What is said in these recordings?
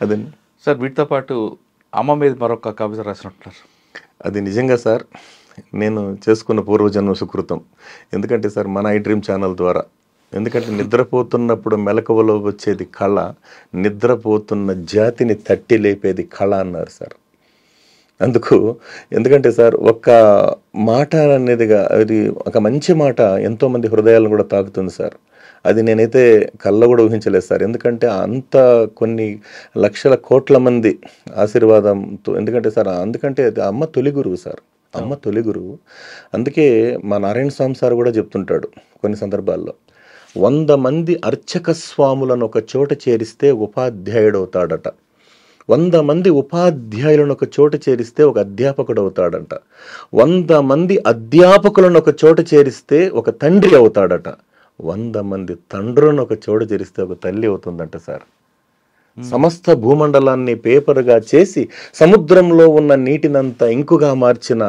అదండి సార్ వీటితో పాటు అమ్మ మీద మరొక కవిత రాసినట్టున్నారు. అది నిజంగా సార్ నేను చేసుకున్న పూర్వజన్మ సుకృతం. ఎందుకంటే సార్ మన ఐ డ్రీమ్ ఛానల్ ద్వారా, ఎందుకంటే నిద్రపోతున్నప్పుడు మెలకువలో వచ్చేది కళ, నిద్రపోతున్న జాతిని తట్టి లేపేది కళ అన్నారు సార్. అందుకు ఎందుకంటే సార్ ఒక్క మాట అనేదిగా అది ఒక మంచి మాట ఎంతోమంది హృదయాలను కూడా తాకుతుంది సార్. అది నేనైతే కళ్ళ కూడా ఊహించలేదు సార్. ఎందుకంటే అంత కొన్ని లక్షల కోట్ల మంది ఆశీర్వాదంతో, ఎందుకంటే సార్ అందుకంటే అది అమ్మ తొలి గురువు సార్, అమ్మ తొలి గురువు. అందుకే మా నారాయణ స్వామి సార్ కూడా చెప్తుంటాడు కొన్ని సందర్భాల్లో, 100 మంది అర్చక స్వాములను ఒక చోట చేరిస్తే ఉపాధ్యాయుడు అవుతాడట, 100 మంది ఉపాధ్యాయులను ఒక చోట చేరిస్తే ఒక అధ్యాపకుడు అవుతాడంట, 100 మంది అధ్యాపకులను ఒక చోట చేరిస్తే ఒక తండ్రి అవుతాడట, 100 మంది తండ్రులను ఒక చోట చేరిస్తే ఒక తల్లి అవుతుందంట సార్. సమస్త భూమండలాన్ని పేపర్గా చేసి సముద్రంలో ఉన్న నీటినంతా ఇంకుగా మార్చిన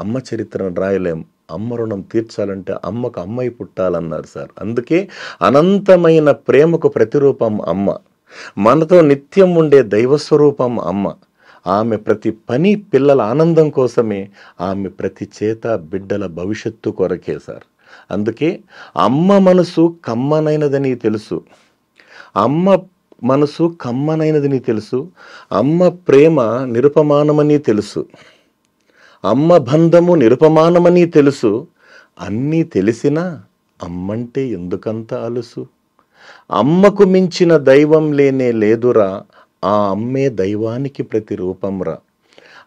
అమ్మ చరిత్రను రాయలేం. అమ్మ రుణం తీర్చాలంటే అమ్మకు అమ్మాయి పుట్టాలన్నారు సార్. అందుకే అనంతమైన ప్రేమకు ప్రతిరూపం అమ్మ, మనతో నిత్యం ఉండే దైవస్వరూపం అమ్మ. ఆమె ప్రతి పని పిల్లల ఆనందం కోసమే, ఆమె ప్రతి చేత బిడ్డల భవిష్యత్తు కొరకే సార్. అందుకే అమ్మ మనసు కమ్మనైనదని తెలుసు, అమ్మ మనసు కమ్మనైనదని తెలుసు, అమ్మ ప్రేమ నిరుపమానమని తెలుసు, అమ్మ బంధము నిరుపమానమని తెలుసు, అన్నీ తెలిసినా అమ్మంటే ఎందుకంత అలుసు, అమ్మకు మించిన దైవం లేనే లేదురా, ఆ అమ్మే దైవానికి ప్రతిరూపంరా,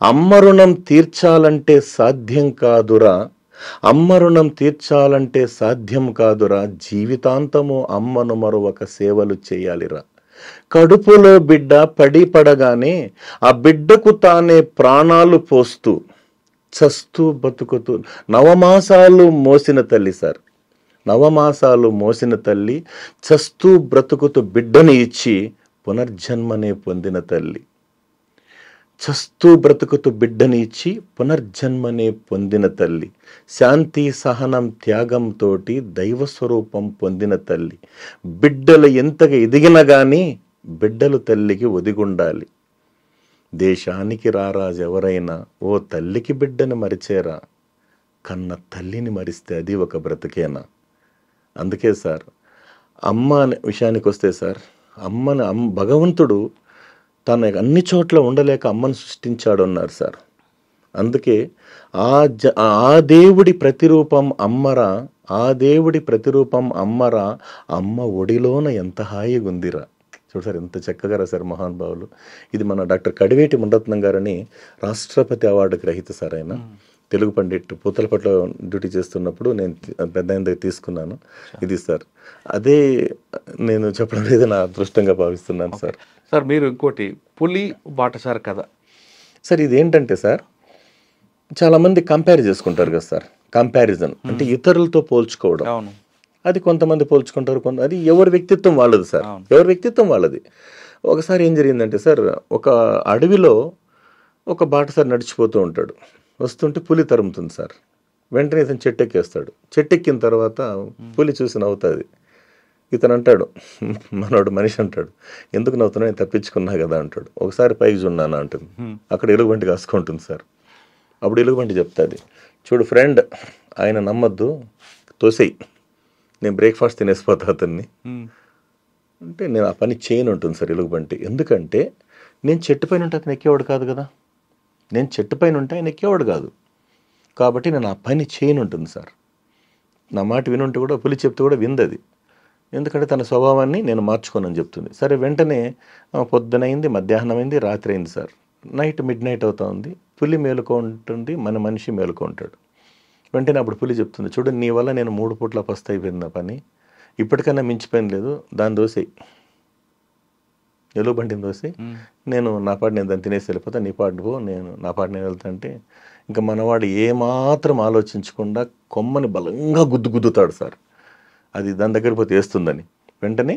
అమ్మ రుణం తీర్చాలంటే సాధ్యం కాదురా, అమ్మ రుణం తీర్చాలంటే సాధ్యం కాదురా, జీవితాంతము అమ్మను మరొక సేవలు చేయాలిరా. కడుపులో బిడ్డ పడగానే ఆ బిడ్డకు తానే ప్రాణాలు పోస్తూ చస్తూ బతుకుతూ నవమాసాలు మోసిన తల్లి సార్, నవమాసాలు మోసిన తల్లి చస్తూ బ్రతుకుతూ బిడ్డని ఇచ్చి పునర్జన్మనే పొందిన తల్లి, చస్తూ బ్రతుకుతూ బిడ్డని ఇచ్చి పునర్జన్మనే పొందిన తల్లి, శాంతి సహనం త్యాగంతోటి దైవస్వరూపం పొందిన తల్లి. బిడ్డలు ఎంతగా ఎదిగినా కానీ బిడ్డలు తల్లికి ఒదిగుండాలి. దేశానికి రారాజు ఎవరైనా ఓ తల్లికి బిడ్డని మరిచేరా, కన్న తల్లిని మరిస్తే అది ఒక బ్రతికేనా. అందుకే సార్ అమ్మ అనే విషయానికి వస్తే సార్, భగవంతుడు తన అన్ని చోట్ల ఉండలేక అమ్మను సృష్టించాడు అన్నారు సార్. అందుకే ఆ దేవుడి ప్రతిరూపం అమ్మరా, ఆ దేవుడి ప్రతిరూపం అమ్మరా, అమ్మ ఒడిలోన ఎంత హాయిగా ఉందిరా. చూడు సార్ ఎంత చక్కగా రాశారు మహానుభావులు. ఇది మన డాక్టర్ కడివేటి మునరత్నం గారని రాష్ట్రపతి అవార్డు గ్రహీత సార్. ఆయన తెలుగు పండిట్ పూతలపట్ల డ్యూటీ చేస్తున్నప్పుడు నేను పెద్ద ఆయన దగ్గర తీసుకున్నాను. ఇది సార్ అదే నేను చెప్పడం లేదు, నా అదృష్టంగా భావిస్తున్నాను సార్. సార్ మీరు ఇంకోటి పులి బాటసారి కథ సార్, ఇదేంటంటే సార్ చాలామంది కంపేర్ చేసుకుంటారు కదా సార్, కంపారిజన్ అంటే ఇతరులతో పోల్చుకోవడం. అది కొంతమంది పోల్చుకుంటారు, అది ఎవరి వ్యక్తిత్వం వాళ్ళది సార్, ఎవరి వ్యక్తిత్వం వాళ్ళది. ఒకసారి ఏం జరిగిందంటే సార్, ఒక అడవిలో ఒక బాటసారి నడిచిపోతూ ఉంటాడు, వస్తుంటే పులి తరుముతుంది సార్. వెంటనే ఇతను చెట్టెక్కేస్తాడు. చెట్టెక్కిన తర్వాత పులి చూసి నవ్వుతుంది. ఇతను అంటాడు, మనోడు మనిషి అంటాడు, ఎందుకు నవ్వుతున్నా, నేను తప్పించుకున్నా కదా అంటాడు. ఒకసారి పైకి చూన్నాను అంటుంది, అక్కడ ఎలుగుబంటి కాసుకుంటుంది సార్. అప్పుడు ఎలుగుబంటి చెప్తుంది, చూడు ఫ్రెండ్, ఆయన నమ్మద్దు, తోసేయి, నేను బ్రేక్ఫాస్ట్ తినేసిపోతా అతన్ని అంటే. నేను ఆ పని చేయను ఉంటుంది సార్ ఎలుగుబంటి. ఎందుకంటే నేను చెట్టు పైన ఉంటే అతను ఎక్కేవాడు కాదు కదా, నేను చెట్టు పైన ఉంటే ఆయన ఎక్కేవాడు కాదు, కాబట్టి నేను ఆ పని చేయను ఉంటుంది సార్. నా మాట వినుంటే కూడా, పులి చెప్తే కూడా విందది, ఎందుకంటే తన స్వభావాన్ని నేను మార్చుకోనని చెప్తుంది. సరే వెంటనే పొద్దునైంది, మధ్యాహ్నం అయింది, రాత్రి అయింది సార్, మిడ్ నైట్ అవుతా ఉంది. పులి మేలుకుంటుంది, మన మనిషి మేలుకుంటాడు. వెంటనే అప్పుడు పులి చెప్తుంది, చూడు నీ వల్ల నేను 3 పూట్ల పస్తు అయిపోయింది, ఆ పని ఇప్పటికైనా మించిపోయిన లేదు, దాన్ని దోసేయి, ఎలుగుబంటిని దోసేయి, నేను నా పాటు నేను దాన్ని తినేసి వెళ్ళిపోతా, నీ పాటు పో, నేను నా పాటు నేను వెళ్తా అంటే ఇంకా మనవాడు ఏమాత్రం ఆలోచించకుండా కొమ్మని బలంగా గుద్దుతాడు సార్. అది దాని దగ్గర పోతే వేస్తుందని. వెంటనే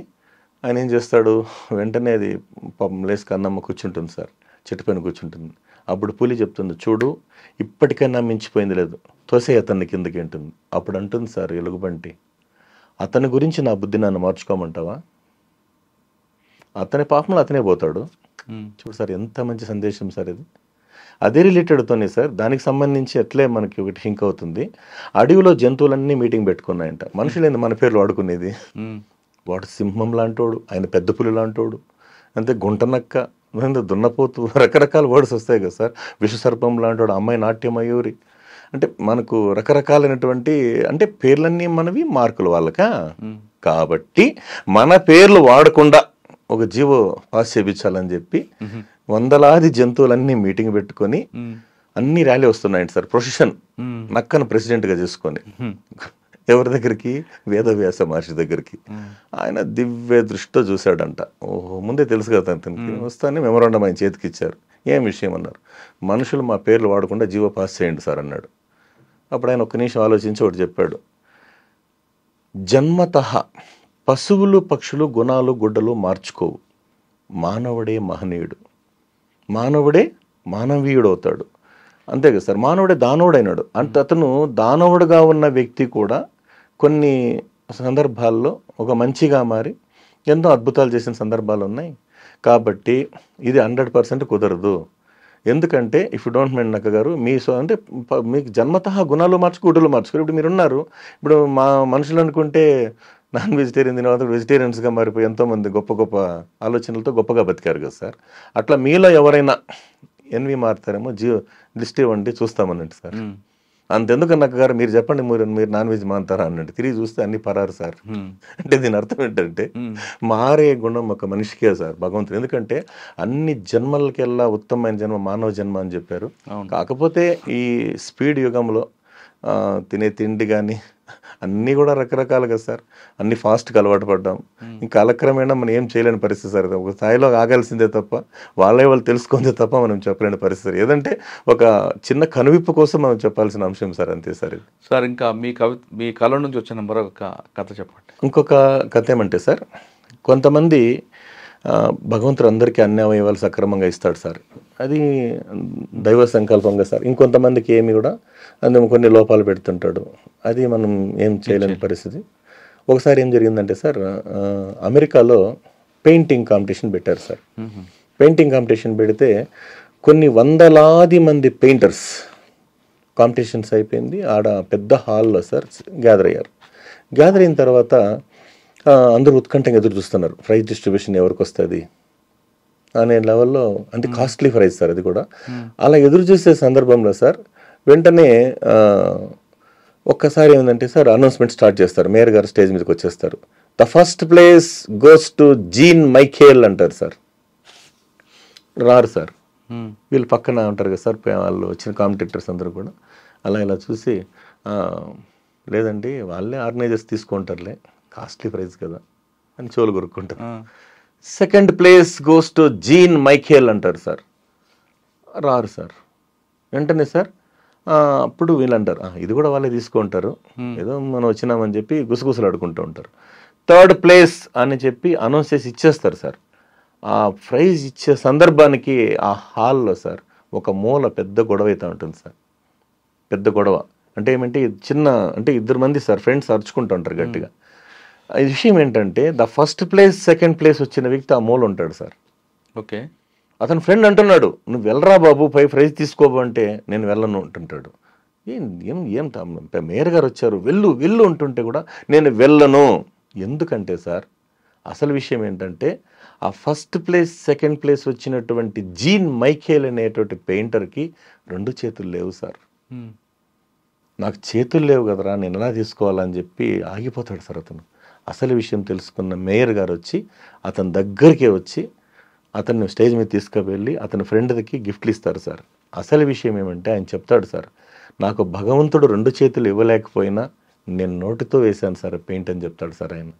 ఆయన ఏం చేస్తాడు, వెంటనే అది పాపం లేసి కన్నమ్మ కూర్చుంటుంది సార్, చెట్టు పైన కూర్చుంటుంది. అప్పుడు పులి చెప్తుంది, చూడు ఇప్పటికైనా మించిపోయింది లేదు, తోసే అతన్ని కిందకి ఉంటుంది. అప్పుడు అంటుంది సార్ ఎలుగుబంటి, అతని గురించి నా బుద్ధి నన్ను మార్చుకోమంటావా, అతని పాపంలో అతనే పోతాడు, చూడు సార్ ఎంత మంచి సందేశం సార్ ఇది. అదే రిలేటెడ్తోనే సార్ దానికి సంబంధించి అట్లే మనకి ఒకటి హింక్ అవుతుంది. అడవిలో జంతువులన్నీ మీటింగ్ పెట్టుకున్నాయంట. మనుషులేంది మన పేర్లు వాడుకునేది. వాడు సింహం లాంటోడు, ఆయన పెద్ద పులి లాంటోడు, అంతే గుంటనక్క, దున్నపోతు, రకరకాల వర్డ్స్ వస్తాయి కదా సార్. విషసర్పం లాంటోడు, అమ్మాయి నాట్యమయూరి, అంటే మనకు రకరకాలైనటువంటి అంటే పేర్లన్నీ మనవి మార్కులు వాళ్ళకా. కాబట్టి మన పేర్లు వాడకుండా ఒక జీవో పాస్ చేయించాలని చెప్పి వందలాది జంతువులన్నీ మీటింగ్ పెట్టుకొని అన్ని ర్యాలీ వస్తున్నాయండి సార్. ప్రొసెషన్ నక్కను ప్రెసిడెంట్గా చేసుకొని ఎవరి దగ్గరికి, వేదవ్యాస మహర్షి దగ్గరికి. ఆయన దివ్య దృష్టితో చూశాడంట. ఓహో, ముందే తెలుసు కదా అతనికి. వస్తానే మెమరాండం ఆయన చేతికి ఇచ్చారు. ఏం విషయం అన్నారు. మనుషులు మా పేర్లు వాడకుండా జీవో పాస్ చేయండి సార్ అన్నాడు. అప్పుడు ఆయన ఒక్క నిమిషం ఆలోచించి ఒకటి చెప్పాడు. జన్మతః పశువులు పక్షులు గుణాలు గుడ్డలు మార్చుకోవు. మానవుడే మహనీయుడు, మానవుడే మానవీయుడు అవుతాడు. అంతే కదా సార్. మానవుడే దానవుడైనాడు అంటే అతను దానవుడుగా ఉన్న వ్యక్తి కూడా కొన్ని సందర్భాల్లో ఒక మంచిగా మారి ఎంతో అద్భుతాలు చేసిన సందర్భాలు ఉన్నాయి. కాబట్టి ఇది 100% కుదరదు. ఎందుకంటే ఇఫ్ యూ డోంట్ మైండ్ నక్క గారు, అంటే మీకు జన్మతః గుణాలు గుడ్డలు మార్చుకోరు. ఇప్పుడు మీరు ఉన్నారు, ఇప్పుడు మా మనుషులు అనుకుంటే నాన్ వెజిటేరియన్ తిన వాళ్ళు వెజిటేరియన్స్గా మారిపోయి ఎంతోమంది గొప్ప గొప్ప ఆలోచనలతో గొప్పగా బతికారు కదా సార్. అట్లా మీలో ఎవరైనా ఎన్వి మారుతారేమో లిస్ట్ ఇవ్వండి చూస్తామనండి సార్. అంతెందుకు నక్క గారు మీరు చెప్పండి, మీరు నాన్ వెజ్ మానుతారా అన్నట్టు తిరిగి చూస్తే అన్ని పరారు సార్. అంటే దీని అర్థం ఏంటంటే మారే గుణం ఒక మనిషికే సార్ భగవంతుడు. ఎందుకంటే అన్ని జన్మలకెల్లా ఉత్తమమైన జన్మ మానవ జన్మ అని చెప్పారు. కాకపోతే ఈ స్పీడ్ యుగంలో తినే తిండి కానీ అన్నీ కూడా రకరకాలుగా సార్, అన్ని ఫాస్ట్గా అలవాటు పడ్డాం. ఇంకా కాలక్రమేణా మనం ఏం చేయలేని పరిస్థితి సార్. ఒక స్థాయిలో ఆగాల్సిందే తప్ప వాళ్ళు తెలుసుకుందే తప్ప మనం చెప్పలేని పరిస్థితి. ఏదంటే ఒక చిన్న కనువిప్పు కోసం మనం చెప్పాల్సిన అంశం సార్. అంతే సార్. ఇది సార్ ఇంకా మీ కళ నుంచి వచ్చిన మరొక కథ చెప్పండి. ఇంకొక కథ ఏమంటే సార్, కొంతమంది భగవంతుడు అందరికీ అన్ని అవయవాలు సక్రమంగా ఇస్తాడు సార్, అది దైవ సంకల్పంగా సార్. ఇంకొంతమందికి ఏమి కూడా అందులో కొన్ని లోపాలు పెడుతుంటాడు, అది మనం ఏం చేయలేని పరిస్థితి. ఒకసారి ఏం జరిగిందంటే సార్, అమెరికాలో పెయింటింగ్ కాంపిటీషన్ పెట్టారు సార్. పెయింటింగ్ కాంపిటీషన్ పెడితే కొన్ని వందలాది మంది పెయింటర్స్ కాంపిటీషన్స్ అయిపోయింది. ఆడ పెద్ద హాల్లో సార్ గ్యాదర్ అయ్యారు. గ్యాదర్ అయిన తర్వాత అందరూ ఉత్కంఠంగా ఎదురు చూస్తున్నారు, ప్రైజ్ డిస్ట్రిబ్యూషన్ ఎవరికి వస్తుంది అనే లెవెల్లో. అంటే కాస్ట్లీ ప్రైజ్ సార్ అది కూడా. అలా ఎదురు చూసే సందర్భంలో సార్ వెంటనే ఒక్కసారి ఏమిటంటే సార్ అనౌన్స్మెంట్ స్టార్ట్ చేస్తారు. మేయర్ గారు స్టేజ్ మీదకి వచ్చేస్తారు. The first place goes to Jean Michael అంటారు సార్. రారు సార్. వీళ్ళు పక్కన ఉంటారు కదా సార్ వాళ్ళు వచ్చిన కాంపిటీటర్స్ అందరూ కూడా. అలా ఇలా చూసి లేదండి వాళ్ళే ఆర్గనైజర్స్ తీసుకుంటారులే, కాస్ట్లీ ప్రైజ్ కదా అని చెవులు కొరుక్కుంటారు. Second place goes to Jean Michael అంటారు సార్. రారు సార్. వెంటనే సార్ అప్పుడు వీళ్ళు అంటారు ఇది కూడా వాళ్ళే తీసుకుంటారు, ఏదో మనం వచ్చినామని చెప్పి గుసగుసలు ఆడుకుంటూ ఉంటారు. థర్డ్ ప్లేస్ అని చెప్పి అనౌన్స్ చేసి ఇచ్చేస్తారు సార్. ఆ ప్రైజ్ ఇచ్చే సందర్భానికి ఆ హాల్లో సార్ ఒక మూల పెద్ద గొడవ అవుతూ ఉంటుంది సార్. పెద్ద గొడవ అంటే ఏమంటే చిన్న అంటే 2 మంది సార్ ఫ్రెండ్స్ అరుచుకుంటూ ఉంటారు గట్టిగా. ఈ విషయం ఏంటంటే the first place second place వచ్చిన వ్యక్తి ఆ మూల ఉంటాడు సార్. ఓకే. అతని ఫ్రెండ్ అంటున్నాడు నువ్వు వెళ్ళరా బాబు ప్రైజ్ తీసుకోబో అంటే నేను వెళ్ళను అంటుంటాడు. ఏం మేయర్ గారు వచ్చారు వెళ్ళు వెళ్ళు అంటుంటే కూడా నేను వెళ్ళను. ఎందుకంటే సార్ అసలు విషయం ఏంటంటే ఆ ఫస్ట్ ప్లేస్ సెకండ్ ప్లేస్ వచ్చినటువంటి జీన్ మైఖేల్ అనేటువంటి పెయింటర్కి 2 చేతులు లేవు సార్. నాకు చేతులు లేవు కదరా నేను ఎలా తీసుకోవాలని చెప్పి ఆగిపోతాడు సార్ అతను. అసలు విషయం తెలుసుకున్న మేయర్ గారు వచ్చి అతని దగ్గరికే వచ్చి అతన్ని స్టేజ్ మీద తీసుకువెళ్ళి అతని ఫ్రెండ్కి గిఫ్ట్లు ఇస్తారు సార్. అసలు విషయం ఏమంటే ఆయన చెప్తాడు సార్, నాకు భగవంతుడు 2 చేతులు ఇవ్వలేకపోయినా నేను నోటితో వేశాను సార్ పెయింట్ అని చెప్తాడు సార్ ఆయన.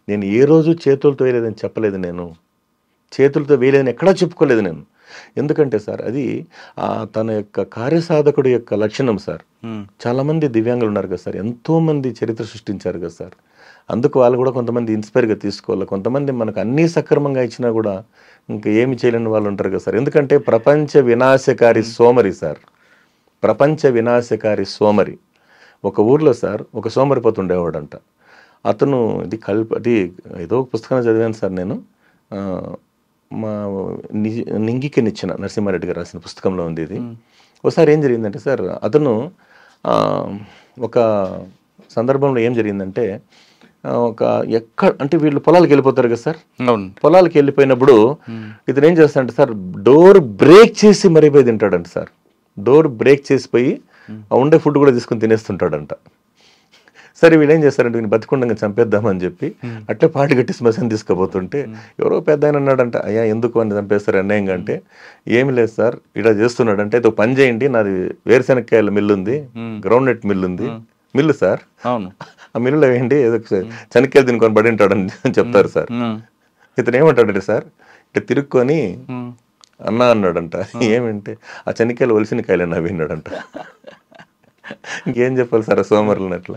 నేను ఏ రోజు చేతులతో వేయలేదని చెప్పలేదు, నేను చేతులతో వేయలేదని ఎక్కడా చెప్పుకోలేదు నేను. ఎందుకంటే సార్ అది తన యొక్క కార్యసాధకుడి యొక్క లక్షణం సార్. చాలామంది దివ్యాంగులు ఉన్నారు కదా సార్, ఎంతోమంది చరిత్ర సృష్టించారు కదా సార్. అందుకు వాళ్ళు కూడా కొంతమంది ఇన్స్పైర్గా తీసుకోవాలి. కొంతమంది మనకు అన్నీ సక్రమంగా ఇచ్చినా కూడా ఇంకా ఏమి చేయలేని వాళ్ళు ఉంటారు కదా సార్. ఎందుకంటే ప్రపంచ వినాశకారి సోమరి సార్, ప్రపంచ వినాశకారి సోమరి. ఒక ఊర్లో సార్ ఒక సోమరిపోతు ఉండేవాడంట. అతను ఇది ఏదో ఒక పుస్తకంలో చదివాను సార్ నేను. మా నింగికనిచ్చిన నరసింహారెడ్డి గారు రాసిన పుస్తకంలో ఉంది ఇది. ఒకసారి ఏం జరిగిందంటే సార్, అతను ఒక సందర్భంలో ఏం జరిగిందంటే అంటే వీళ్ళు పొలాలకు వెళ్ళిపోతారు కదా సార్, అవును. పొలాలకు వెళ్ళిపోయినప్పుడు ఇతను ఏం చేస్తాడంటే సార్, డోర్ బ్రేక్ చేసి మరీ పోయి తింటాడంట సార్. డోర్ బ్రేక్ చేసిపోయి ఆ ఉండే ఫుడ్ కూడా తీసుకుని తినేస్తుంటాడంట. సరే వీళ్ళు ఏం చేస్తారంటే వీళ్ళు బతికుండగా చంపేద్దామని చెప్పి అట్లే పాటి కట్టి శ్మశానం తీసుకుపోతుంటే ఎవరో పెద్ద ఆయన అన్నాడంట, అయ్యా ఎందుకు అని చంపేస్తారు అన్యాయంగా అంటే, ఏమి లేదు సార్ ఇలా చేస్తున్నాడంటే, అయితే పని చేయండి, నాది వేరుశెనక్కాయల మిల్లు ఉంది, గ్రౌండ్ నట్ మిల్లు ఉంది, మిల్లు సార్, అవును, ఆ మిల్లులో వేయండి, ఏదో శనక్కాయలు తినుకొని పడి ఉంటాడని చెప్తారు సార్. ఇతను ఏమంటాడంటే సార్, ఇట్లా తిరుక్కొని అన్నా అన్నాడంట, ఏమంటే ఆ శనక్కాయలు ఒలిసిన కాయలు అవి అన్నాడంట. ఇంకేం చెప్పాలి సార్ ఆ సోమరులు అట్లా.